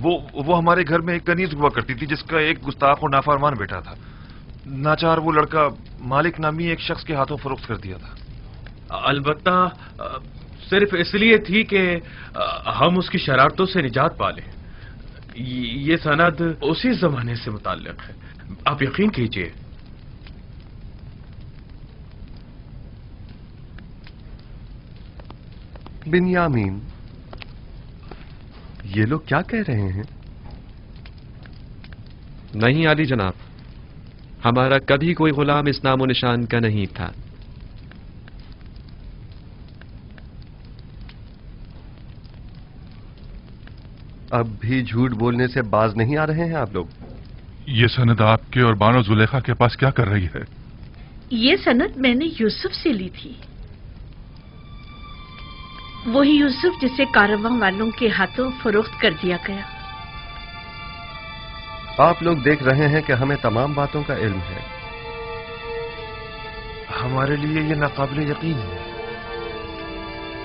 وہ ہمارے گھر میں ایک کنیز ہوا کرتی تھی جس کا ایک گستاخ اور نافرمان بیٹا تھا. ناچار وہ لڑکا مالک نامی ایک شخص کے ہاتھوں فروخت کر دیا تھا. البتہ صرف اس لیے تھی کہ ہم اس کی شرارتوں سے نجات پالیں. یہ سند اسی زمانے سے متعلق ہے، آپ یقین کیجئے. بنیامین، یہ لوگ کیا کہہ رہے ہیں؟ نہیں عالی جناب، ہمارا کبھی کوئی غلام اس نام و نشان کا نہیں تھا. اب بھی جھوٹ بولنے سے باز نہیں آ رہے ہیں آپ لوگ؟ یہ سند آپ کے اور بانو زلیخا کے پاس کیا کر رہی ہے؟ یہ سند میں نے یوسف سے لی تھی، وہی یوسف جسے کارواں والوں کے ہاتھوں فروخت کر دیا گیا. آپ لوگ دیکھ رہے ہیں کہ ہمیں تمام باتوں کا علم ہے. ہمارے لیے یہ ناقابل یقین ہے.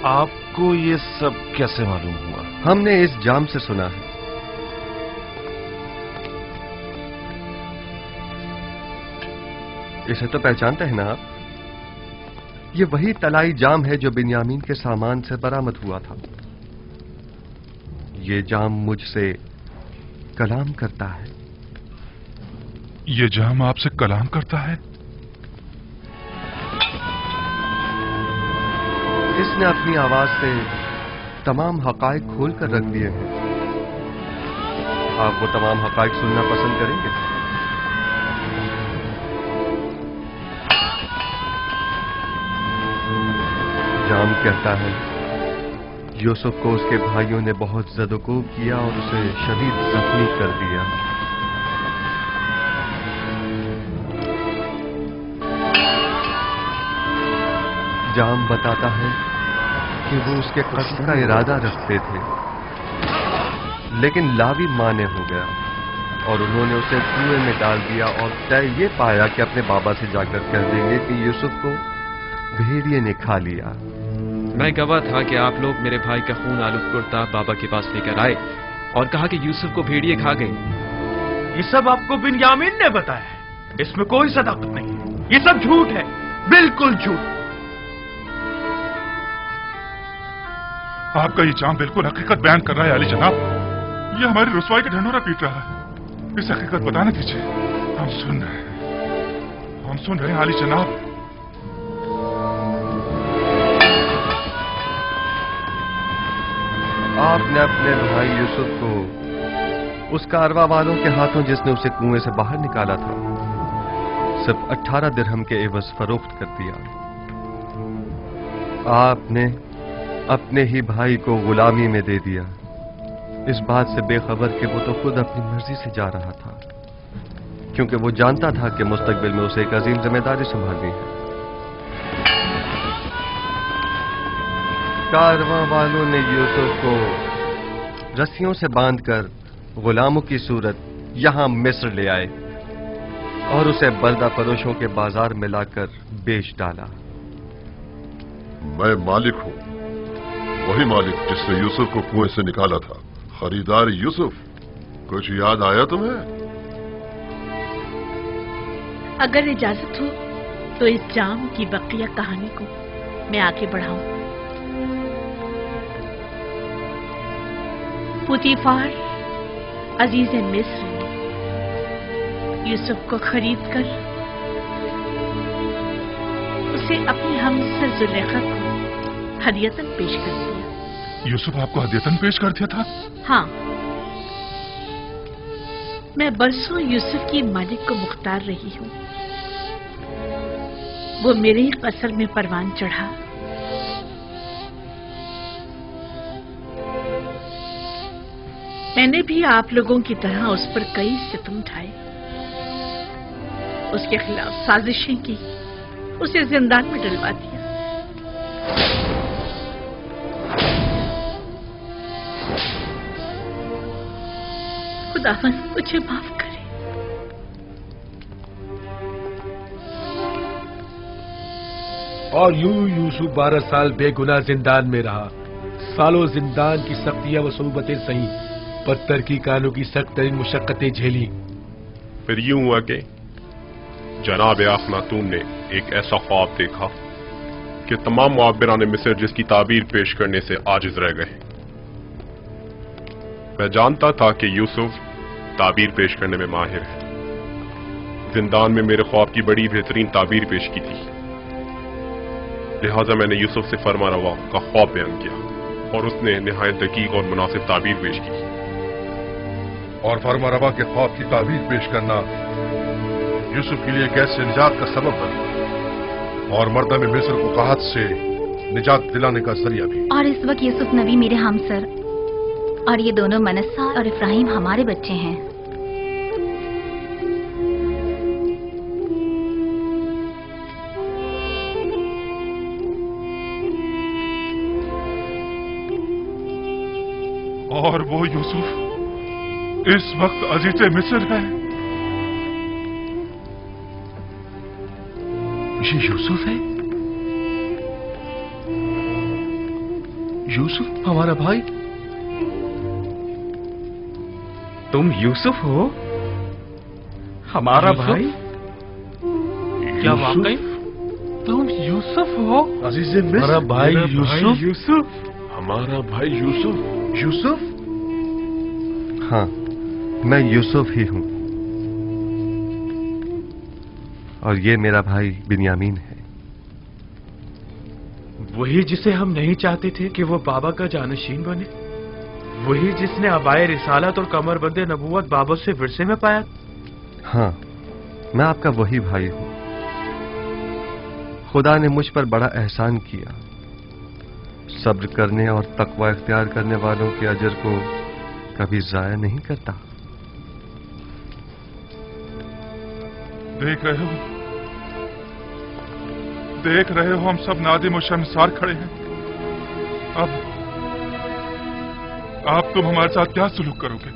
آپ کو یہ سب کیسے معلوم ہوا؟ ہم نے اس جام سے سنا ہے. اسے تو پہچانتے ہیں نا آپ؟ یہ وہی طلائی جام ہے جو بنیامین کے سامان سے برآمد ہوا تھا. یہ جام مجھ سے کلام کرتا ہے. یہ جام آپ سے کلام کرتا ہے؟ اس نے اپنی آواز سے تمام حقائق کھول کر رکھ دیے ہیں. آپ وہ تمام حقائق سننا پسند کریں گے؟ جام کہتا ہے یوسف کو اس کے بھائیوں نے بہت زد و کوب کیا اور اسے شدید زخمی کر دیا. جام بتاتا ہے کہ وہ اس کے قتل کا ارادہ رکھتے تھے، لیکن لاوی مانے ہو گیا اور انہوں نے اسے کنویں میں ڈال دیا اور طے یہ پایا کہ اپنے بابا سے جا کر کہہ دیں گے کہ یوسف کو بھیڑیے نے کھا لیا. میں گواہ تھا کہ آپ لوگ میرے بھائی کا خون آلود کرتا بابا کے پاس لے کر آئے اور کہا کہ یوسف کو بھیڑیے کھا گئے. یہ سب آپ کو بنیامین نے بتایا ہے، اس میں کوئی صداقت نہیں ہے، یہ سب جھوٹ ہے، بالکل جھوٹ. آپ کا یہ جام بالکل حقیقت بیان کر رہا ہے علی جناب. یہ ہماری رسوائی کا ڈھنڈورا پیٹ رہا ہے. اس حقیقت بتانے دیجیے. ہم سن رہے ہیں علی جناب. آپ نے اپنے بھائی یوسف کو اس کارواں والوں کے ہاتھوں جس نے اسے کنویں سے باہر نکالا تھا صرف 18 درہم کے عوض فروخت کر دیا. آپ نے اپنے ہی بھائی کو غلامی میں دے دیا، اس بات سے بے خبر کہ وہ تو خود اپنی مرضی سے جا رہا تھا، کیونکہ وہ جانتا تھا کہ مستقبل میں اسے ایک عظیم ذمہ داری سنبھالنی ہے. کارواں والوں نے یوسف کو رسیوں سے باندھ کر غلاموں کی صورت یہاں مصر لے آئے اور اسے بردہ فروشوں کے بازار میں لا کر بیچ ڈالا. میں مالک ہوں، وہی مالک جس نے یوسف کو کنویں سے نکالا تھا. خریدار یوسف، کچھ یاد آیا تمہیں؟ اگر اجازت ہو تو اس جام کی بقیہ کہانی کو میں آگے بڑھاؤں. پوتیفار عزیز مصر نے یوسف کو خرید کر اسے اپنی ہمسر زلیخا کو ہدیتاً پیش کر دیا. یوسف آپ کو ہدیتاً پیش کر دیا تھا؟ ہاں، میں برسوں یوسف کی مالک کو مختار رہی ہوں. وہ میرے ہی قصر میں پروان چڑھا. میں نے بھی آپ لوگوں کی طرح اس پر کئی ستم اٹھائے، اس کے خلاف سازشیں کی، اسے زندان میں ڈلوا دیا. خداوند مجھے معاف کرے. اور یوں یوسف 12 سال بے گناہ زندان میں رہا. سالوں زندان کی سختیاں و صعوبتیں سہیں، पत्थर की कानों की सख्त तरीन मुशक्कतें झेली। फिर यूं हुआ कि जनाब अखनातून ने एक ऐसा ख्वाब देखा कि तमाम मुआब्बिरान मिस्र जिसकी ताबीर पेश करने से आजिज रह गए। मैं जानता था कि यूसुफ ताबीर पेश करने में माहिर है। जिंदान में मेरे ख्वाब की बड़ी बेहतरीन ताबीर पेश की थी, लिहाजा मैंने यूसुफ से फरमा रवा का ख्वाब बयान किया और उसने निहायत दकीक और मुनासिब ताबीर पेश की। और फरमा रवा के ख्वाब की ताबीर पेश करना यूसुफ के लिए कैसे निजात का सबब बना और मर्दम मिस्र को कहत से निजात दिलाने का जरिया भी। और इस वक्त यूसुफ नबी मेरे हमसर और ये दोनों मनस्सा और इब्राहिम हमारे बच्चे हैं। और वो यूसुफ इस वक्त अजीज मिस्र है। ये यूसुफ है? यूसुफ हमारा भाई? तुम यूसुफ हो? हमारा भाई? क्या वाकई तुम यूसुफ हो? अजीज मिस्र, हमारा भाई यूसुफ? यूसुफ, हमारा भाई यूसुफ? यूसुफ? हाँ, मैं यूसुफ ही हूं और ये मेरा भाई बिन्यामीन है। वही जिसे हम नहीं चाहते थे कि वो बाबा का जानशीन बने, वही जिसने अबाए रिसालत और कमरबंदे नबूवत बाबा से विरसे में पाया। हाँ, मैं आपका वही भाई हूं। खुदा ने मुझ पर बड़ा एहसान किया। सब्र करने और तकवा इख्तियार करने वालों के अजर को कभी जाया नहीं करता। देख रहे हो हम सब नादिम और शर्मसार खड़े हैं। अब तुम हमारे साथ क्या सुलूक करोगे?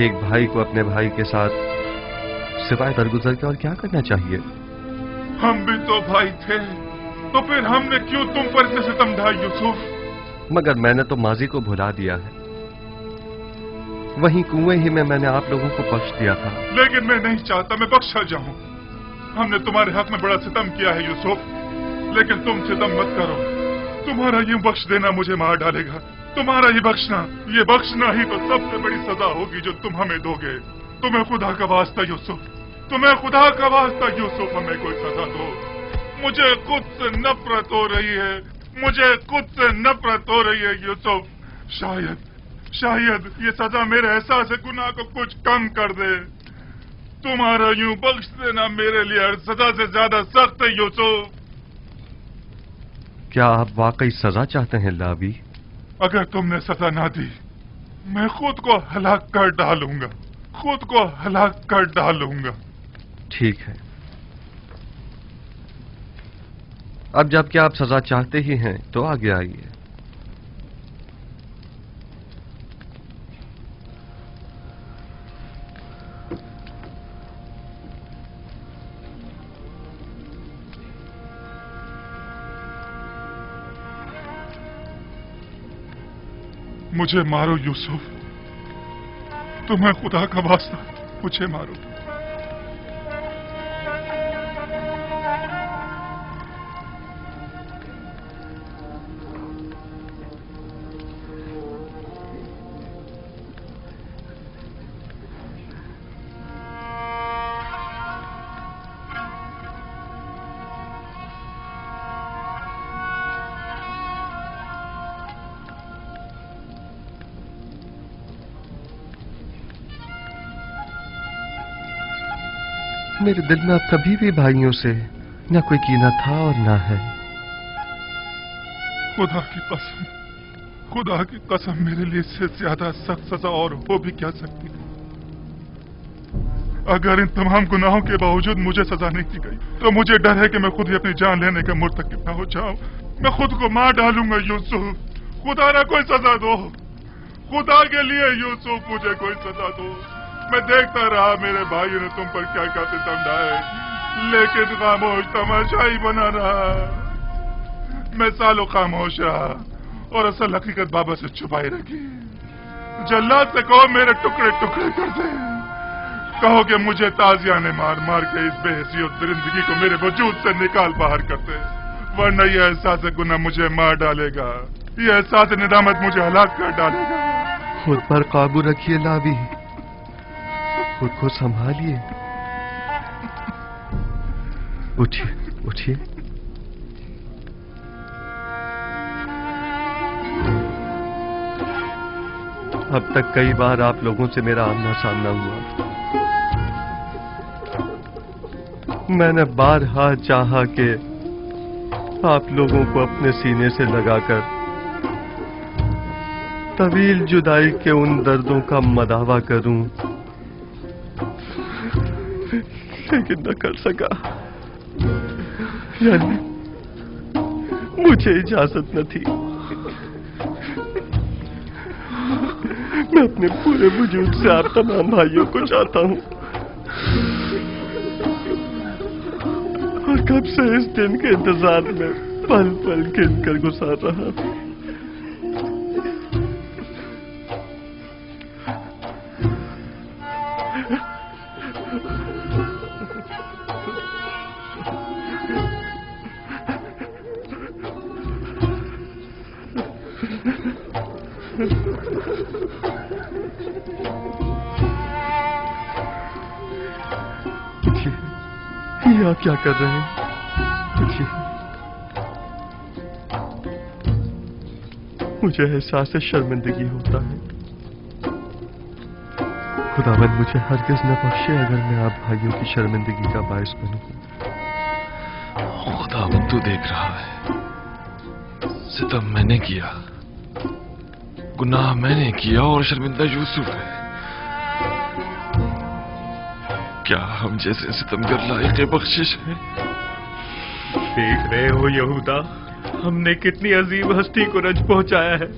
एक भाई को अपने भाई के साथ सिवाय दरगुजर के और क्या करना चाहिए? हम भी तो भाई थे, तो फिर हमने क्यों तुम पर इतने सितम ढाए यूसुफ? मगर मैंने तो माजी को भुला दिया है। वहीं कुएं ही में मैंने आप लोगों को बख्श दिया था। लेकिन मैं नहीं चाहता मैं बख्शा जाऊं। हमने तुम्हारे हक में बड़ा सितम किया है यूसुफ, लेकिन तुम सितम मत करो। तुम्हारा यूं बख्श देना मुझे मार डालेगा। तुम्हारा ये बख्शना ही तो सबसे बड़ी सजा होगी जो तुम हमें दोगे। तुम्हें खुदा का वास्ता यूसुफ, तुम्हें खुदा का वास्ता यूसुफ, हमें कोई सजा दो। मुझे खुद से नफरत हो रही है, मुझे खुद से नफरत हो रही है यूसुफ। शायद ये सजा मेरे एहसास गुनाह को कुछ कम कर दे। तुम्हारा यूं बख्श देना मेरे लिए हर सजा से ज्यादा सख्त है यूसुफ। क्या आप वाकई सजा चाहते हैं लावी? अगर तुमने सजा ना दी, मैं खुद को हलाक कर डालूंगा, खुद को हलाक कर डालूंगा। ठीक है, अब जबकि आप सजा चाहते ही हैं तो आगे आइए। मुझे मारो यूसुफ, तुम्हें खुदा का वास्ता मुझे मारो। मेरे दिल में अब कभी भी भाइयों से न कोई कीना था और न है। खुदा की कसम मेरे लिए इससे ज्यादा सख्त सजा और हो भी क्या सकती है। अगर इन तमाम गुनाहों के बावजूद मुझे सजा नहीं दी गई तो मुझे डर है कि मैं खुद ही अपनी जान लेने का मुर्तकिब न हो जाऊं। मैं खुद को मार डालूंगा यूसुफ। खुदा ना कोई सजा दो, खुदा के लिए यूसुफ मुझे कोई सजा दो। मैं देखता रहा मेरे भाइयों ने तुम पर क्या क्या सितम ढाए, लेकिन खामोश तमाशाई बना रहा। मैं सालों खामोश रहा और असल हकीकत बाबा से छुपाई रखी। जल्लाद से कहो मेरे टुकड़े टुकड़े कर दे। कहो कि मुझे ताजिया ने मार मार के इस बेहसियत दरिंदगी को मेरे वजूद से निकाल बाहर कर दे, वरना ये एहसास गुनाह मुझे मार डालेगा, ये एहसास निदामत मुझे हलाक कर डालेगा। खुद पर काबू रखिए लावी, खुद को संभालिए। उठिए उठिए। अब तक कई बार आप लोगों से मेरा आमना सामना हुआ। मैंने बारहा चाहा कि आप लोगों को अपने सीने से लगाकर तवील जुदाई के उन दर्दों का मदावा करूं, लेकिन न कर सका। यानी मुझे इजाजत न थी। मैं अपने पूरे वजूद से आप तमाम भाइयों को चाहता हूं, और कब से इस दिन के इंतजार में पल पल गिन कर गुजार रहा हूं। ये आप क्या कर रहे हैं? मुझे एहसास शर्मिंदगी होता है। खुदावंद मुझे हरगिज न बख्शे अगर मैं आप भाइयों की शर्मिंदगी का बायस बनूं। खुदावंद तू देख रहा है, सितम मैंने किया, गुनाह मैंने किया और शर्मिंदा यूसुफ है। क्या हम जैसे सितमगर लायक बख्शिश है? देख रहे हो यहूदा, हमने कितनी अजीब हस्ती को रंज पहुंचाया है।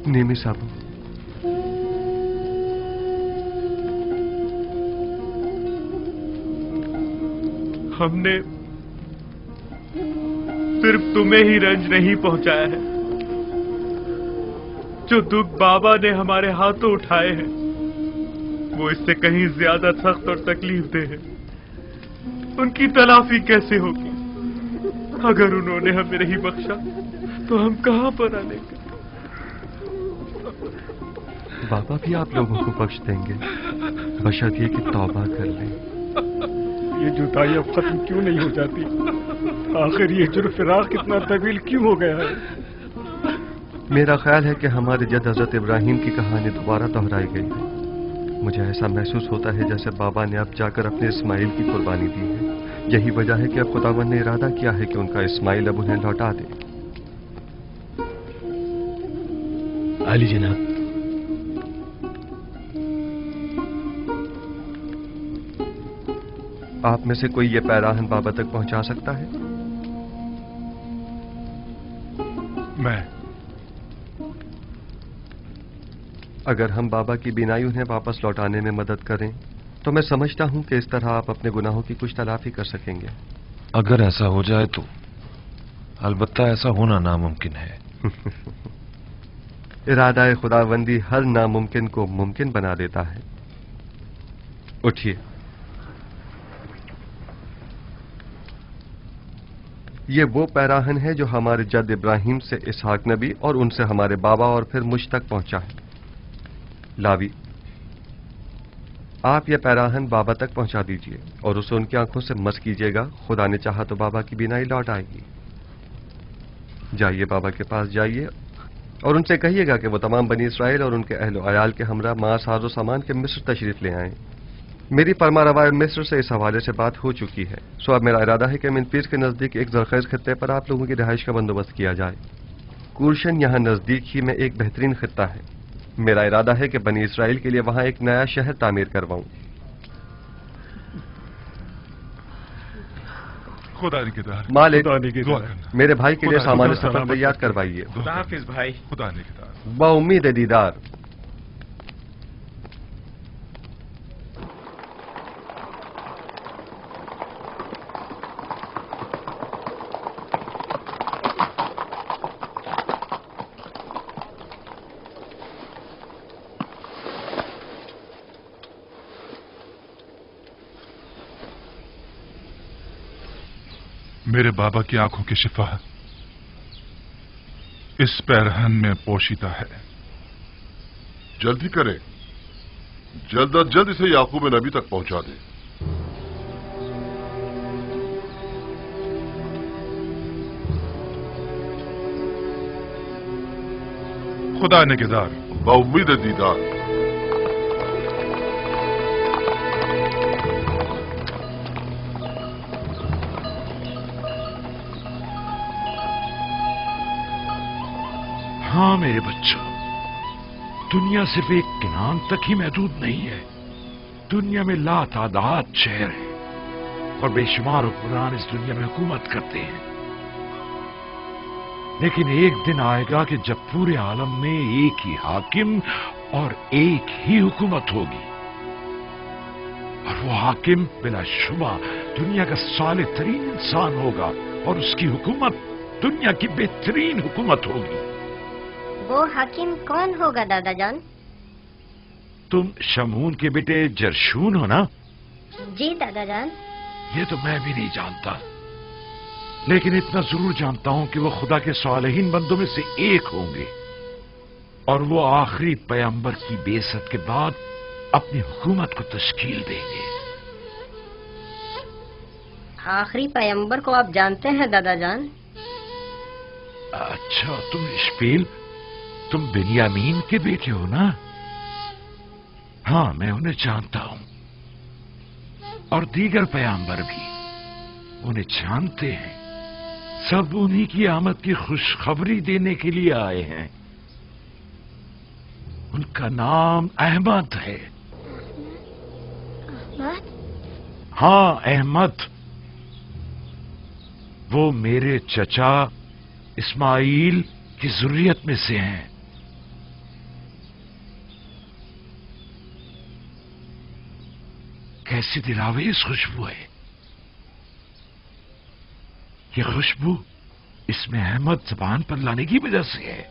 नेमी साहब, हमने सिर्फ तुम्हें ही रंज नहीं पहुंचाया है, जो दुख बाबा ने हमारे हाथों उठाए हैं वो इससे कहीं ज्यादा सख्त और तकलीफ दे है। उनकी तलाफी कैसे होगी? अगर उन्होंने हमें नहीं बख्शा तो हम कहां पर आनेंगे? बाबा भी आप लोगों को बख्श देंगे, बशर्ते कि तौबा कर लें। ये जुदाई अब खत्म क्यों नहीं हो जाती? आखिर ये जुर्म-ए-फिराक कितना तवील क्यों हो गया है? मेरा ख्याल है कि हमारे जद हजरत इब्राहिम की कहानी दोबारा दोहराई गई है। मुझे ऐसा महसूस होता है जैसे बाबा ने अब जाकर अपने इस्माइल की कुर्बानी दी है। यही वजह है कि अब खुदावंद ने इरादा किया है कि उनका इस्माइल अब उन्हें लौटा दे। अली जनाब, आप में से कोई ये पैराहन बाबा तक पहुंचा सकता है? मैं। अगर हम बाबा की बिनाई उन्हें वापस लौटाने में मदद करें तो मैं समझता हूं कि इस तरह आप अपने गुनाहों की कुछ तलाफी कर सकेंगे। अगर ऐसा हो जाए तो अलबत्ता ऐसा होना नामुमकिन है। इरादा खुदावंदी हर नामुमकिन को मुमकिन बना देता है। उठिए। ये वो पैराहन है जो हमारे जद इब्राहिम से इसहाक नबी और उनसे हमारे बाबा और फिर मुझ तक पहुंचा है। लावी, आप ये पैराहन बाबा तक पहुंचा दीजिए और उसे उनकी आंखों से मस कीजिएगा। खुदा ने चाहा तो बाबा की बिनाई लौट आएगी। जाइए, बाबा के पास जाइए और उनसे कहिएगा कि वो तमाम बनी इसराइल और उनके अहलो अयाल के हमरा मां साजो सामान के मिस्र तशरीफ ले आए। मेरी फरमारवाए मिस्र से इस हवाले से बात हो चुकी है। सो अब मेरा इरादा है कि मिनपीस के नजदीक एक जरखेज खत्ते पर आप लोगों की रिहाइश का बंदोबस्त किया जाए। कूरशन यहाँ नजदीक ही में एक बेहतरीन खत्ता है। मेरा इरादा है कि बनी इसराइल के लिए वहां एक नया शहर तामीर करवाऊं। खुदा निगहदार। मालिक, खुदा निगहदार। मेरे भाई के लिए खुदा सामान निगहदार। सफर तैयार करवाइए। खुदा हाफिज भाई। खुदा निगहदार। बाउम्मीद दीदार। मेरे बाबा की आंखों की शिफा इस पैरहन में पोशीदा है। जल्दी करें, जल्द अज जल्द इसे याकूब नबी तक पहुंचा दें। खुदा निगहदार। बाउम्मीद दीदार। हाँ मेरे बच्चों, दुनिया सिर्फ एक किनान तक ही महदूद नहीं है। दुनिया में लातादाद शहर हैं और बेशुमार हुक्मरान इस दुनिया में हुकूमत करते हैं। लेकिन एक दिन आएगा कि जब पूरे आलम में एक ही हाकिम और एक ही हुकूमत होगी, और वो हाकिम बिलाशुबा दुनिया का साले तरीन इंसान होगा और उसकी हुकूमत दुनिया की बेहतरीन हुकूमत होगी। वो हाकिम कौन होगा दादा जान? तुम शमून के बेटे जरशून हो ना? जी दादा जान। ये तो मैं भी नहीं जानता, लेकिन इतना जरूर जानता हूं कि वो खुदा के सालेहीन बंदों में से एक होंगे और वो आखिरी पैगंबर की बेइज्जत के बाद अपनी हुकूमत को तश्कील देंगे। आखिरी पैगंबर को आप जानते हैं दादा जान? अच्छा, तुम इश्माइल, तुम बिन्यामीन के बेटे हो ना? हाँ, मैं उन्हें जानता हूं और दीगर पैगंबर भी उन्हें जानते हैं। सब उन्हीं की आमद की खुशखबरी देने के लिए आए हैं। उनका नाम अहमद है। अहमद? हाँ, अहमद। वो मेरे चचा इस्माइल की जुर्रियत में से हैं। कैसी दिलावेज खुशबू है ये खुशबू। इसमें अहमद जबान पर लाने की वजह से है।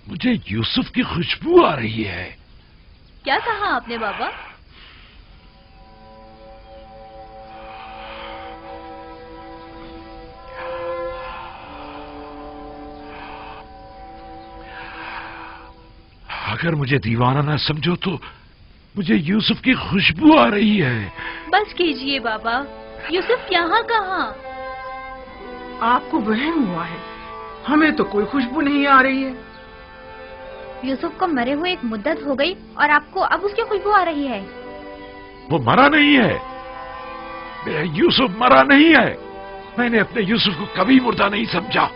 मुझे यूसुफ की खुशबू आ रही है। क्या कहा आपने बाबा? अगर मुझे दीवाना ना समझो तो मुझे यूसुफ की खुशबू आ रही है। बस कीजिए बाबा, यूसुफ यहाँ कहाँ? आपको वहम हुआ है, हमें तो कोई खुशबू नहीं आ रही है। यूसुफ को मरे हुए एक मुद्दत हो गई और आपको अब उसकी खुशबू आ रही है। वो मरा नहीं है, मेरा यूसुफ मरा नहीं है। मैंने अपने यूसुफ को कभी मुर्दा नहीं समझा।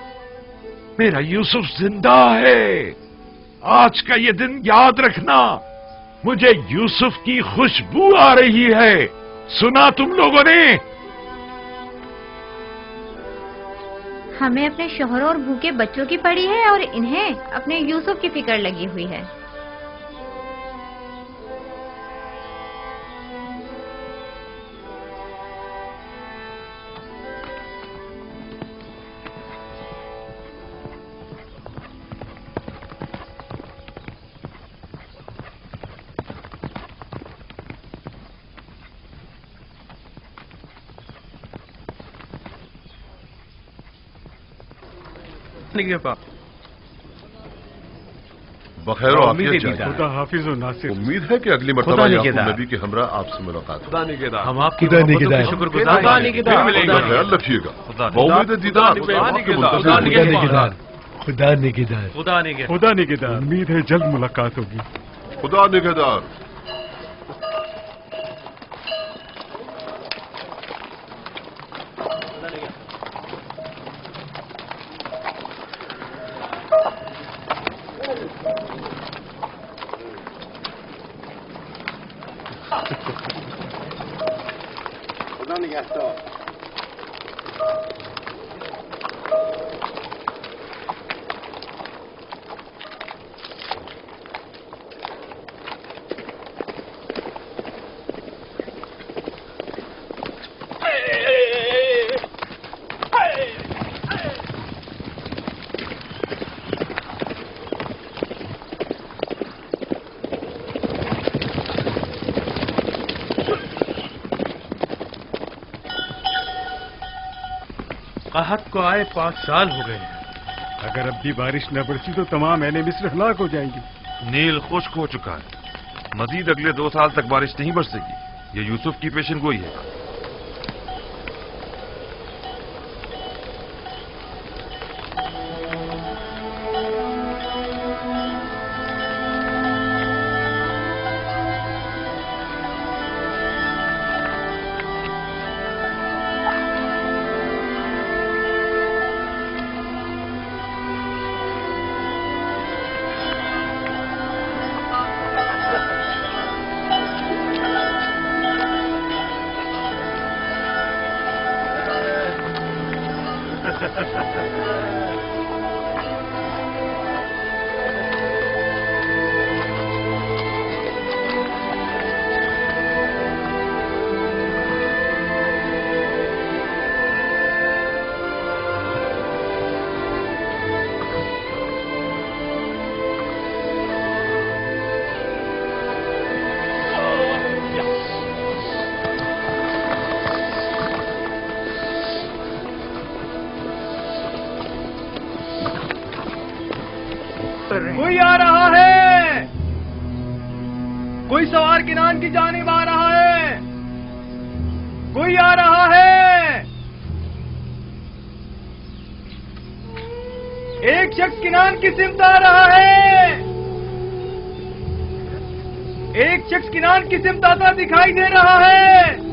मेरा यूसुफ जिंदा है। आज का ये दिन याद रखना। मुझे यूसुफ की खुशबू आ रही है। सुना तुम लोगों ने? हमें अपने शोहरों और भूखे बच्चों की पड़ी है और इन्हें अपने यूसुफ की फिक्र लगी हुई है। बखैर आफियत जाए। खुदा हाफिज और नासिर। उम्मीद है कि अगली मर्तबा याकूब नबी के हमरा आपसे मुलाकात हो। हम आपकी मोहब्बतों के शुक्रगुजार हैं। फिर मिलेंगे। अपना ख्याल रखिएगा। बाउम्मीद दीदार। खुदा निगहदार। खुदा निगहदार। उम्मीद है जल्द मुलाकात होगी। खुदा निगहदार। قحط کو آئے 5 سال ہو گئے ہیں۔ اگر اب بھی بارش نہ برسی تو تمام اہل مصر ہلاک ہو جائیں گی۔ نیل خشک ہو چکا ہے، مزید اگلے 2 سال تک بارش نہیں برسے گی۔ یہ یوسف کی پیشن گوئی ہے۔ کوئی آ رہا ہے، کوئی سوار کنان کی جانب آ رہا ہے، کوئی آ رہا ہے۔ ایک شخص کنان کی سمت آ رہا ہے، ایک شخص کنان کی سمت آتا دکھائی دے رہا ہے۔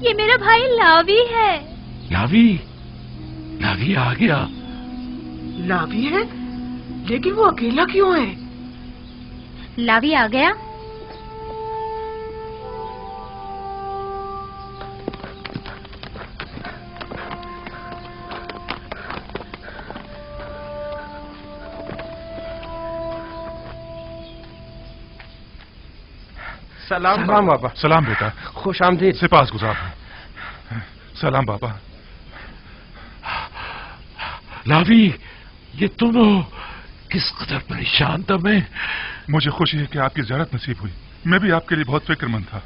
یہ میرا بھائی لاوی ہے۔ لاوی آ گیا۔ لاوی ہے لیکن وہ اکیلا کیوں ہے؟ لاوی آ گیا؟ سلام بابا۔ سلام بیٹا، خوش آمدید۔ سپاس گزار ہوں۔ سلام بابا۔ لاوی، یہ تم ہو؟ کس قدر پریشان تھا میں۔ مجھے خوشی ہے کہ آپ کی زیارت نصیب ہوئی، میں بھی آپ کے لیے بہت فکر مند تھا۔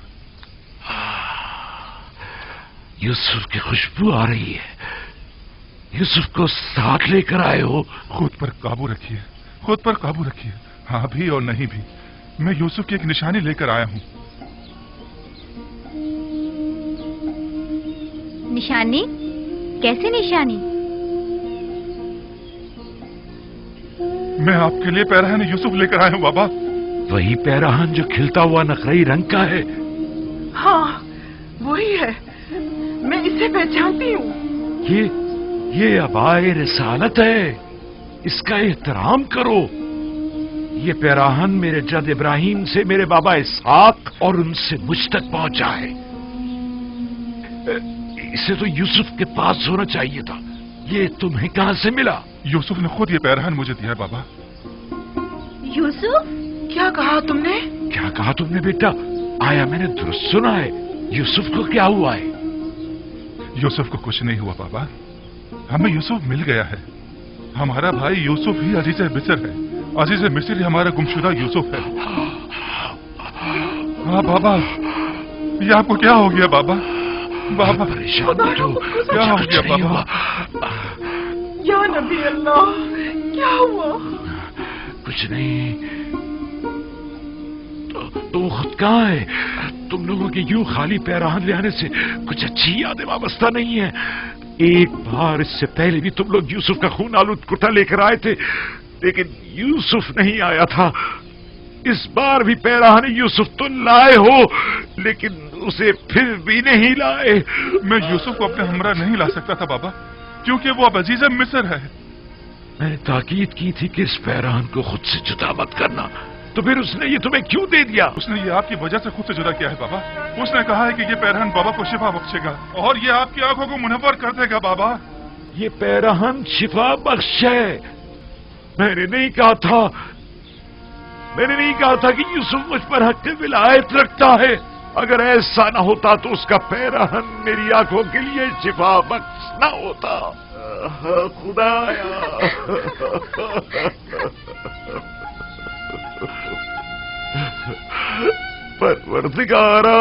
یوسف کی خوشبو آ رہی ہے، یوسف کو ساتھ لے کر آئے ہو؟ خود پر قابو رکھیے، خود پر قابو رکھیے، ہاں بھی اور نہیں بھی، میں یوسف کی ایک نشانی لے کر آیا ہوں۔ نشانی؟ کیسی نشانی؟ میں آپ کے لیے پیراہن یوسف لے کر آیا ہوں بابا۔ وہی پیراہن جو کھلتا ہوا نقرئی رنگ کا ہے؟ ہاں وہی ہے، میں اسے پہچانتی ہوں۔ یہ عبائے رسالت ہے، اس کا احترام کرو۔ یہ پیراہن میرے جد ابراہیم سے میرے بابا اسحاق اور ان سے مجھ تک پہنچا ہے۔ اسے تو یوسف کے پاس ہونا چاہیے تھا، یہ تمہیں کہاں سے ملا؟ یوسف نے خود یہ پیراہن مجھے دیا ہے بابا۔ یوسف؟ کیا کہا تم نے؟ کیا کہا تم نے بیٹا؟ آیا میں نے درست سنا ہے؟ یوسف کو کیا ہوا ہے؟ یوسف کو کچھ نہیں ہوا بابا، ہمیں یوسف مل گیا ہے۔ ہمارا بھائی یوسف ہی عزیز مصر ہے، عزیز مصر ہی ہمارا گمشدہ یوسف ہے۔ ہاں بابا، یہ آپ کو کیا ہو گیا بابا؟ بابا پریشان مت ہو، کیا ہو گیا بابا؟ یا نبی اللہ، کیا ہوا؟ کچھ نہیں، تم خود کہاں ہے؟ تم لوگوں کے یوں خالی پیراہن لے آنے سے کچھ اچھی یادیں وابستہ نہیں ہیں۔ ایک بار اس سے پہلے بھی تم لوگ یوسف کا خون آلود کرتا لے کر آئے تھے، لیکن یوسف نہیں آیا تھا۔ اس بار بھی پیراہن یوسف تو لائے ہو، لیکن اسے پھر بھی نہیں لائے۔ میں یوسف کو اپنے ہمراہ نہیں لا سکتا تھا بابا، کیونکہ وہ اب عزیز مصر ہے۔ میں نے تاکید کی تھی کہ اس پیراہن کو خود سے جدا مت کرنا، تو پھر اس نے یہ تمہیں کیوں دے دیا؟ اس نے یہ آپ کی وجہ سے خود سے جدا کیا ہے بابا۔ اس نے کہا ہے کہ یہ پیراہن بابا کو شفا بخشے گا اور یہ آپ کی آنکھوں کو منور کر دے گا بابا۔ یہ پیراہن شفا بخش ہے، میں نے نہیں کہا تھا کہ یوسف مجھ پر حق ولایت رکھتا ہے۔ اگر ایسا نہ ہوتا تو اس کا پیراہن میری آنکھوں کے لیے شفا بخش نہ ہوتا. خدایا پروردگارا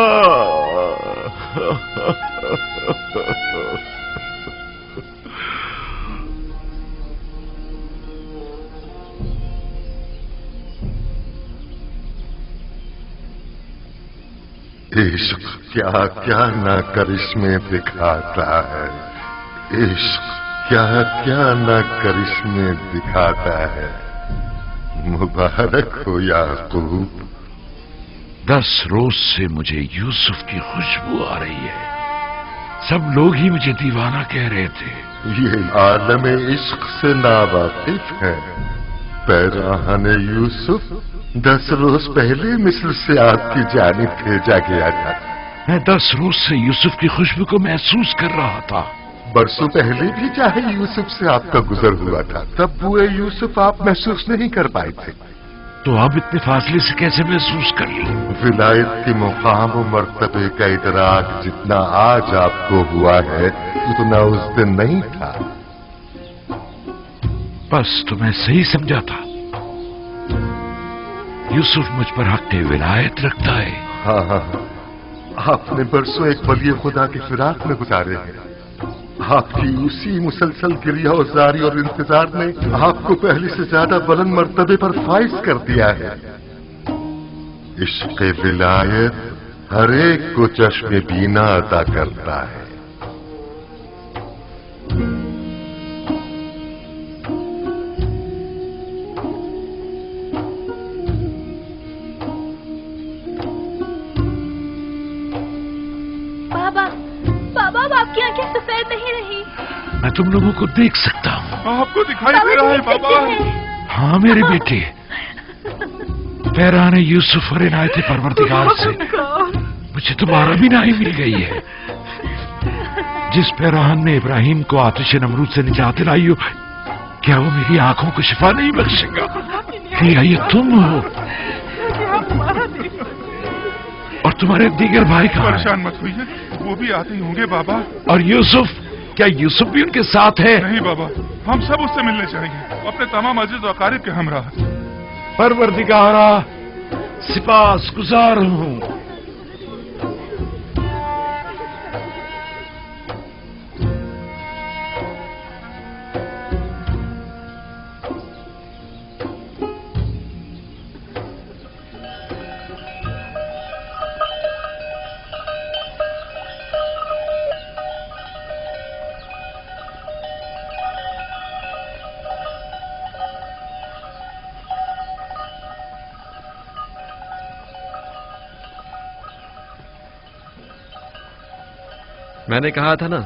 عشق کیا کیا نہ کرشمے دکھاتا ہے. عشق کیا کیا نہ کرشمے دکھاتا ہے. مبارک ہو یعقوب. 10 روز سے مجھے یوسف کی خوشبو آ رہی ہے. سب لوگ ہی مجھے دیوانہ کہہ رہے تھے. یہ عالم عشق سے ناواقف ہے. پیراہن یوسف 10 روز پہلے مصر سے آپ کی جانب بھیجا گیا تھا. میں 10 روز سے یوسف کی خوشبو کو محسوس کر رہا تھا. برسوں پہلے بھی چاہے یوسف سے آپ کا گزر ہوا تھا, تب بوئے یوسف آپ محسوس نہیں کر پائے تھے. تو آپ اتنے فاصلے سے کیسے محسوس کر لیں؟ ولایت کے مقام و مرتبے کا ادراک جتنا آج آپ کو ہوا ہے اتنا اس دن نہیں تھا. بس تو میں صحیح سمجھا تھا. یوسف مجھ پر حق ولایت رکھتا ہے. ہاں آپ نے برسوں ایک ولی خدا کے فراق میں گزارے ہیں. آپ کی اسی مسلسل گریہ و زاری اور انتظار نے آپ کو پہلے سے زیادہ بلند مرتبے پر فائز کر دیا ہے. عشق ولایت ہر ایک کو چشم بینا عطا کرتا ہے. آپ کی آنکھیں سفید نہیں رہی. میں تم لوگوں کو دیکھ سکتا ہوں. آپ کو دکھائی دے رہا ہے بابا. ہاں میرے بیٹے, پیراہن یوسف اور عنایت پروردگار سے مجھے تمہارا بھی نائی مل گئی ہے. جس پیراہن نے ابراہیم کو آتش نمرود سے نجات دلائی ہو, کیا وہ میری آنکھوں کو شفا نہیں بخشے گا؟ کیا یہ تم ہو؟ اور تمہارے دیگر بھائی کہاں ہیں؟ پریشان مت ہوئیے, وہ بھی آتے ہی ہوں گے بابا. اور یوسف, کیا یوسف بھی ان کے ساتھ ہے؟ نہیں بابا, ہم سب اس سے ملنے چاہیں گے, اپنے تمام عزیز و اقارب کے ہمراہ. پروردگارا سپاس گزار ہوں. میں نے کہا تھا نا,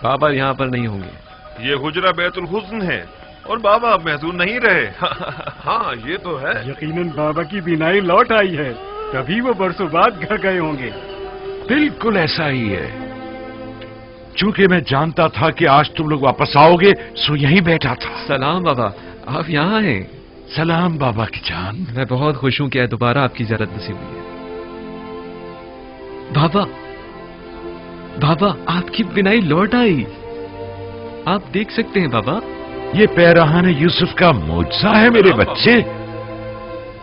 بابا یہاں پر نہیں ہوں گے. یہ حجرہ بیت الحسن ہے اور بابا اب محظوظ نہیں رہے. ہاں یہ تو ہے. یقیناً بابا کی بینائی لوٹ آئی ہے, تبھی وہ برسوں بعد گھر گئے ہوں گے. بالکل ایسا ہی ہے. چونکہ میں جانتا تھا کہ آج تم لوگ واپس آؤ گے, سو یہیں بیٹھا تھا. سلام بابا, آپ یہاں ہیں؟ سلام بابا کی جان. میں بہت خوش ہوں کہ دوبارہ آپ کی زیارت نصیب ہوئی ہے. بابا آپ کی بینائی لوٹ آئی. آپ دیکھ سکتے ہیں بابا. یہ پیراہن یوسف کا معجزہ ہے میرے بچے.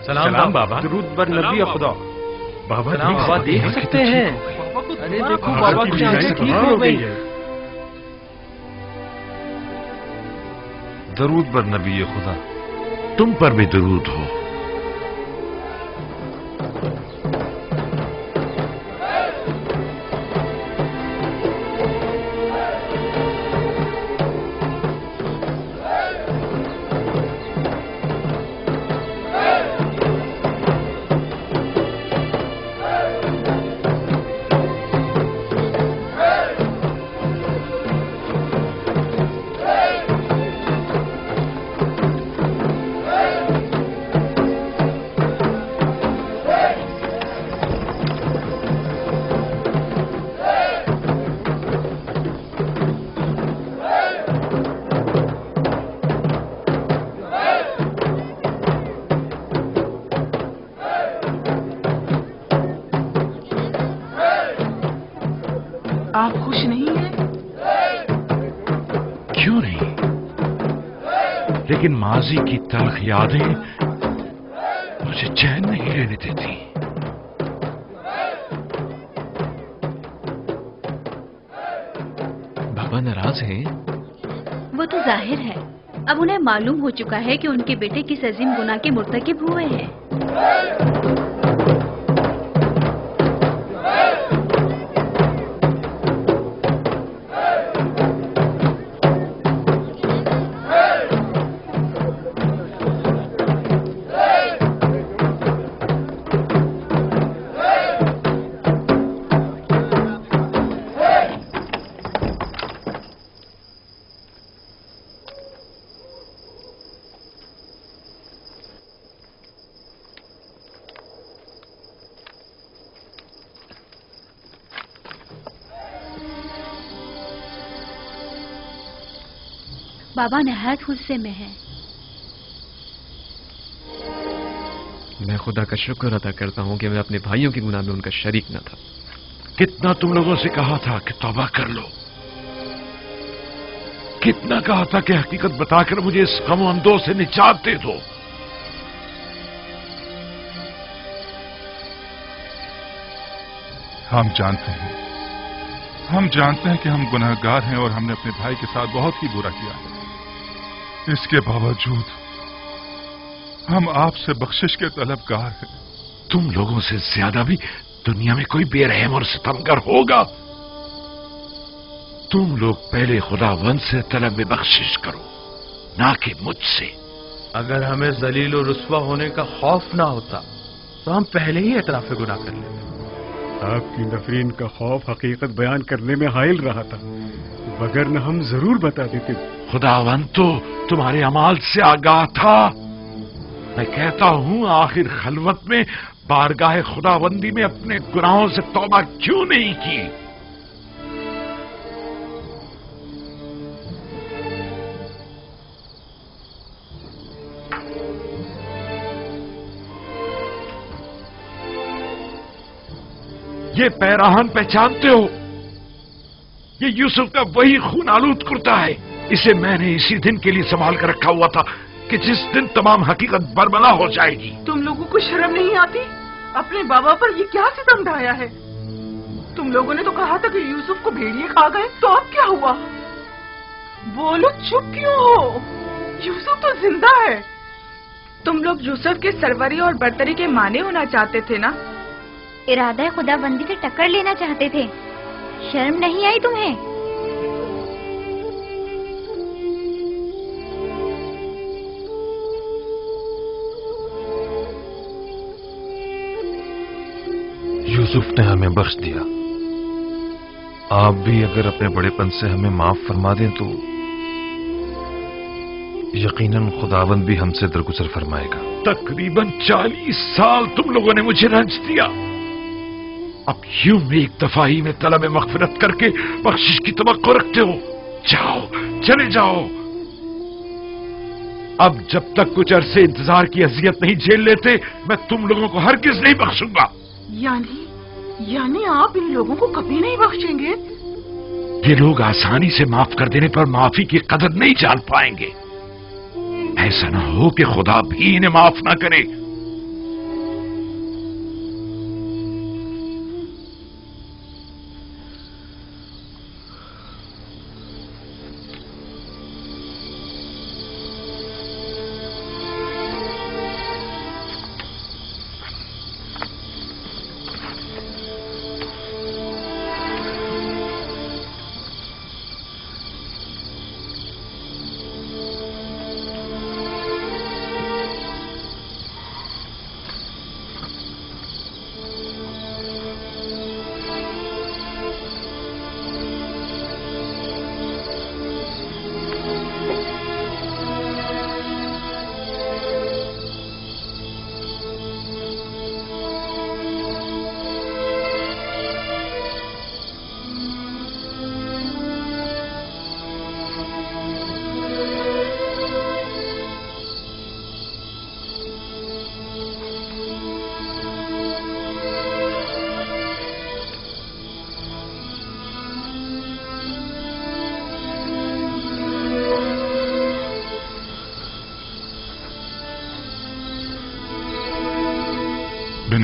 سلام بابا. درود بر نبی خدا. بابا دیکھ سکتے ہیں. ارے دیکھو بابا کی آنکھیں ٹھیک ہو گئی ہے. درود بر نبی خدا. تم پر بھی درود ہو. नहीं है? क्यों नहीं? लेकिन माजी की तलख यादें मुझे चैन नहीं लेने देती। बाबा नाराज हैं? वो तो जाहिर है। अब उन्हें मालूम हो चुका है कि उनके बेटे किस अजीम गुनाह के मुर्तकिब हुए हैं। बाबा नहायत गुस्से में है। मैं खुदा का शुक्र अदा करता हूँ कि मैं अपने भाइयों के गुनाह में उनका शरीक न था। कितना तुम लोगों से कहा था कि तौबा कर लो, कितना कहा था कि हकीकत बताकर मुझे इस गम अंदों से निजात दे दो। हम जानते हैं कि हम गुनहगार हैं और हमने अपने भाई के साथ बहुत ही बुरा किया। इसके बावजूद हम आपसे बख्शिश के तलबगार हैं। तुम लोगों से ज्यादा भी दुनिया में कोई बेरहम और सितमगर होगा। तुम लोग पहले खुदावंद से तलब बख्शिश करो, ना कि मुझसे। अगर हमें जलील और रुस्वा होने का खौफ ना होता तो हम पहले ही एतराफ गुनाह कर लेते। आपकी नफरीन का खौफ हकीकत बयान करने में हाइल रहा था, मगर न हम जरूर बता देते। खुदावंद तो तुम्हारे अमाल से आगाह था। मैं कहता हूं, आखिर खलवत में बारगाह खुदाबंदी में अपने गुनाहों से तौबा क्यों नहीं की? ये पैराहन पहचानते हो? ये यूसुफ का वही खून आलूद कुर्ता है। इसे मैंने इसी दिन के लिए संभाल कर रखा हुआ था कि जिस दिन तमाम हकीकत बरमला हो जाएगी। तुम लोगों को शर्म नहीं आती? अपने बाबा पर ये क्या सितम ढाया है? तुम लोगों ने तो कहा था कि यूसुफ को भेड़िए खा गए, तो अब क्या हुआ? बोलो, चुप क्यों हो? यूसुफ तो जिंदा है। तुम लोग यूसुफ के सरवरी और बरतरी के माने होना चाहते थे ना? इरादा खुदाबंदी से टक्कर लेना चाहते थे। शर्म नहीं आई तुम्हें? यूसुफ ने हमें बख्श दिया। आप भी अगर अपने बड़ेपन से हमें माफ फरमा दें तो यकीनन खुदावंद भी हमसे दरगुजर फरमाएगा। तकरीबन 40 साल तुम लोगों ने मुझे रंज दिया। अब यूं में एक दफा ही में तलब मगफिरत करके बख्शिश की तवक्को रखते हो? जाओ, चले जाओ। अब जब तक कुछ अरसे इंतजार की अजियत नहीं झेल लेते, मैं तुम लोगों को हरगिज नहीं बख्शूंगा। यानी आप इन लोगों को कभी नहीं बख्शेंगे? ये लोग आसानी से माफ कर देने पर माफी की कदर नहीं जान पाएंगे। ऐसा ना हो कि खुदा भी इन्हें माफ ना करे।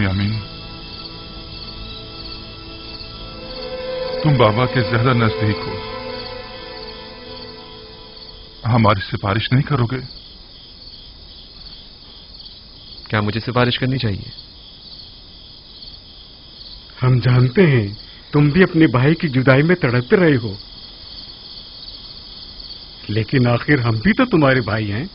बिन्यामीन, तुम बाबा के ज्यादा नजदीक हो। हमारी सिफारिश नहीं करोगे? क्या मुझे सिफारिश करनी चाहिए? हम जानते हैं तुम भी अपने भाई की जुदाई में तड़पते रहे हो, लेकिन आखिर हम भी तो तुम्हारे भाई हैं।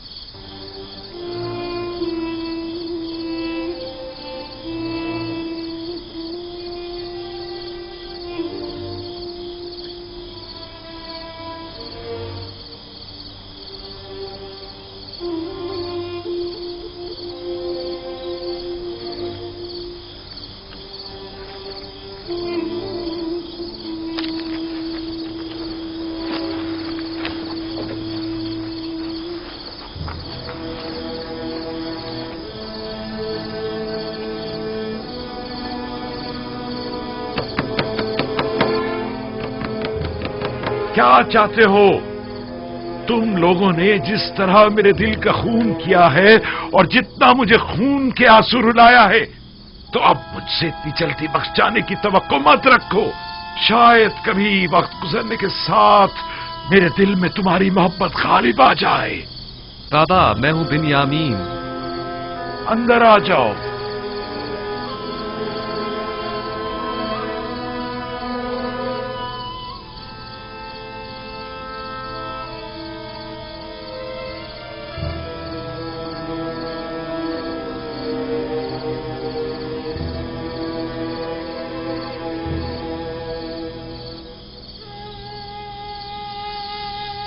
क्या चाहते हो? तुम लोगों ने जिस तरह मेरे दिल का खून किया है और जितना मुझे खून के आंसू रुलाया है, तो अब मुझसे इतनी जल्दी बख्श जाने की तवक्को मत रखो। शायद कभी वक्त गुजरने के साथ मेरे दिल में तुम्हारी मोहब्बत गालिब आ जाए। बाबा, मैं हूं बिन्यामीन। अंदर आ जाओ।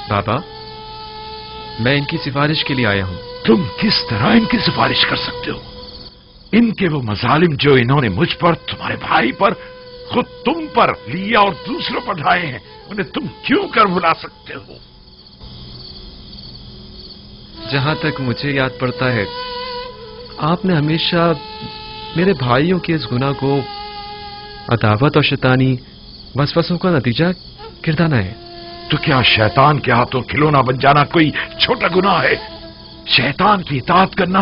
बाबा, मैं इनकी सिफारिश के लिए आया हूं। तुम किस तरह इनकी सिफारिश कर सकते हो? इनके वो मजालिम जो इन्होंने मुझ पर, तुम्हारे भाई पर, खुद तुम पर लिया और दूसरों पर ढाए हैं, उन्हें तुम क्यों कर भुला सकते हो? जहां तक मुझे याद पड़ता है, आपने हमेशा मेरे भाइयों के इस गुनाह को अदावत और शैतानी वसवसों का नतीजा गिरदाना है। तो क्या शैतान के हाथों खिलौना बन जाना कोई छोटा गुनाह है? शैतान की इताअत करना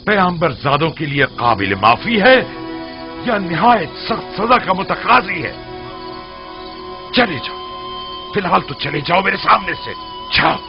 पैगंबर ज़ादों के लिए काबिल माफी है या निहायत सख्त सजा का मुतकाजी है? चले जाओ, फिलहाल तो चले जाओ मेरे सामने से। जाओ।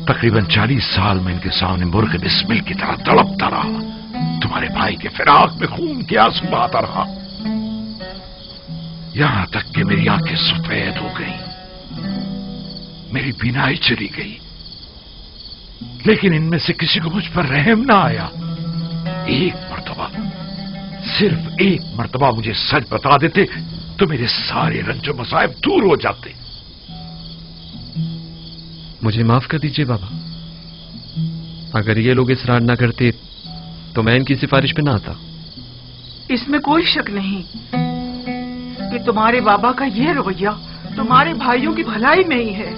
तकरीबन 40 साल में इनके सामने मुर्ग बिस्मिल की तरह तड़पता रहा। तुम्हारे भाई के फिराक में खून के आंसू बहाता रहा, यहां तक कि मेरी आंखें सफेद हो गई, मेरी बीनाई चली गई, लेकिन इनमें से किसी को मुझ पर रहम ना आया। एक मर्तबा, सिर्फ एक मर्तबा मुझे सच बता देते तो मेरे सारे रंजो मसाइब दूर हो जाते। मुझे माफ कर दीजिए बाबा। अगर ये लोग इसरार ना करते तो मैं इनकी सिफारिश पे ना आता। इसमें कोई शक नहीं कि तुम्हारे बाबा का ये रवैया तुम्हारे भाइयों की भलाई में ही है।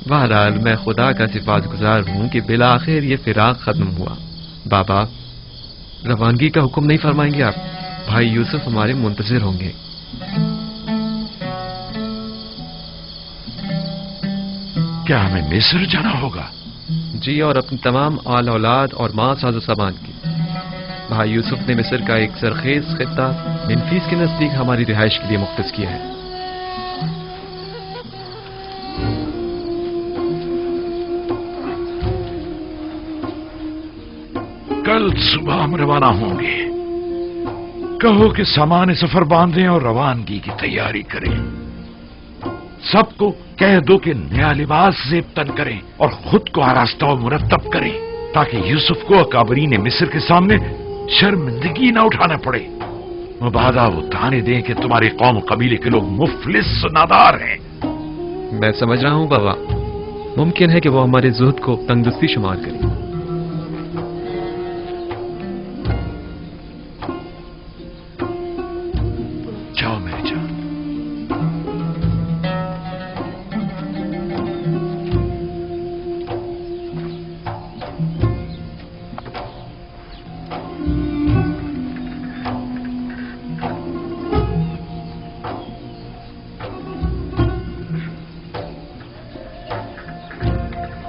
बहरहाल मैं खुदा का सिफातगुजार हूं कि बिला आखिर ये फिराक खत्म हुआ। बाबा, रवानगी का हुक्म नहीं फरमाएंगे आप? भाई यूसुफ हमारे मुंतजिर होंगे। क्या हमें मिस्र जाना होगा? जी, और अपनी तमाम आल औलाद और मां साजो सामान की। भाई यूसुफ ने मिस्र का एक सरखेज खित्ता मेम्फिस के नजदीक हमारी रिहाइश के लिए मुख्तस किया है। कल सुबह हम रवाना होंगे। कहो कि सामान सफर बांधें और रवानगी की तैयारी करें। सबको कह दो कि नया लिबास जेब तन करें और खुद को आरास्ता और मुरतब करें, ताकि यूसुफ को अकाबरीन मिस्र के सामने शर्मिंदगी न उठाना पड़े। मुबादा वो ताने दें कि तुम्हारे कौम कबीले के लोग मुफलिस नादार हैं। मैं समझ रहा हूं बाबा, मुमकिन है कि वो हमारे जुहद को तंगदस्ती शुमार करें। जाओ मेरी जान।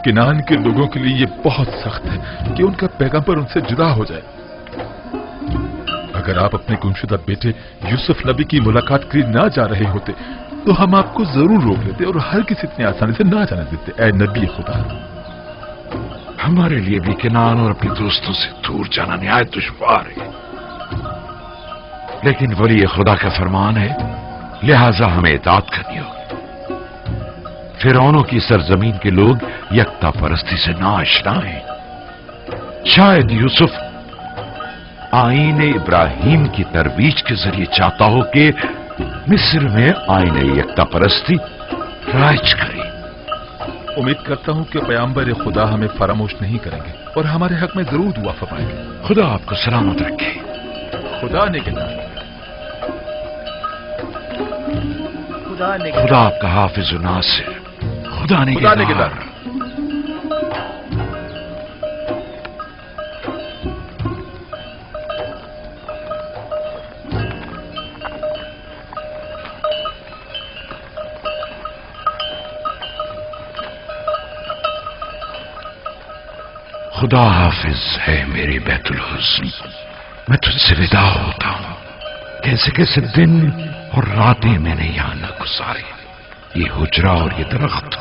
किनान के लोगों के लिए ये बहुत सख्त है कि उनका पैगंबर उनसे जुदा हो जाए। अगर आप अपने गुमशुदा बेटे यूसुफ नबी की मुलाकात के लिए ना जा रहे होते तो हम आपको जरूर रोक लेते और हर किसी इतनी आसानी से ना जाने देते। ऐ नबी खुदा, हमारे लिए भी किनान और अपने दोस्तों से दूर जाना निहायत दुश्वार है, लेकिन वली खुदा का फरमान है, लिहाजा हमें इताअत करनी होगी। फिरौनों की सरजमीन के लोग यकता परस्ती से नाआशना हैं। शायद यूसुफ आईन इब्राहिम की तरवीज के जरिए चाहता हो कि मिस्र में आईन यकता परस्ती राज करे। उम्मीद करता हूं कि पैगंबर खुदा हमें फरामोश नहीं करेंगे और हमारे हक में जरूर दुआ फरमाएंगे। खुदा आपको सलामत रखे। खुदा निगहबान। खुदा आपका हाफिज नासिर। खुदा निगहबान। खुदा हाफिज है मेरे बैतुल हुस्न। मैं तुझसे विदा होता हूं। कैसे कैसे दिन और रातें मैंने यहां न गुजारी। ये हुजरा और ये दरख्त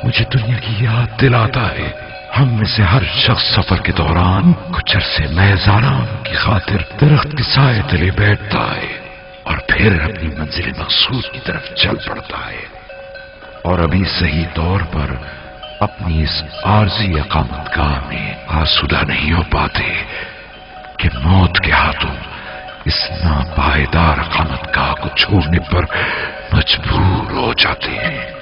मुझे दुनिया की याद दिलाता है। हम में से हर शख्स सफर के दौरान कुछ अरसे महज आराम की खातिर दरख्त के साए तले बैठता है और फिर अपनी मंजिल मकसूद की तरफ चल पड़ता है। और अभी सही तौर पर अपनी इस आरजी अकामतगाह में आसूदा नहीं हो पाते कि मौत के हाथों इस नापायदार अकामतगाह को छोड़ने पर मजबूर हो जाते हैं।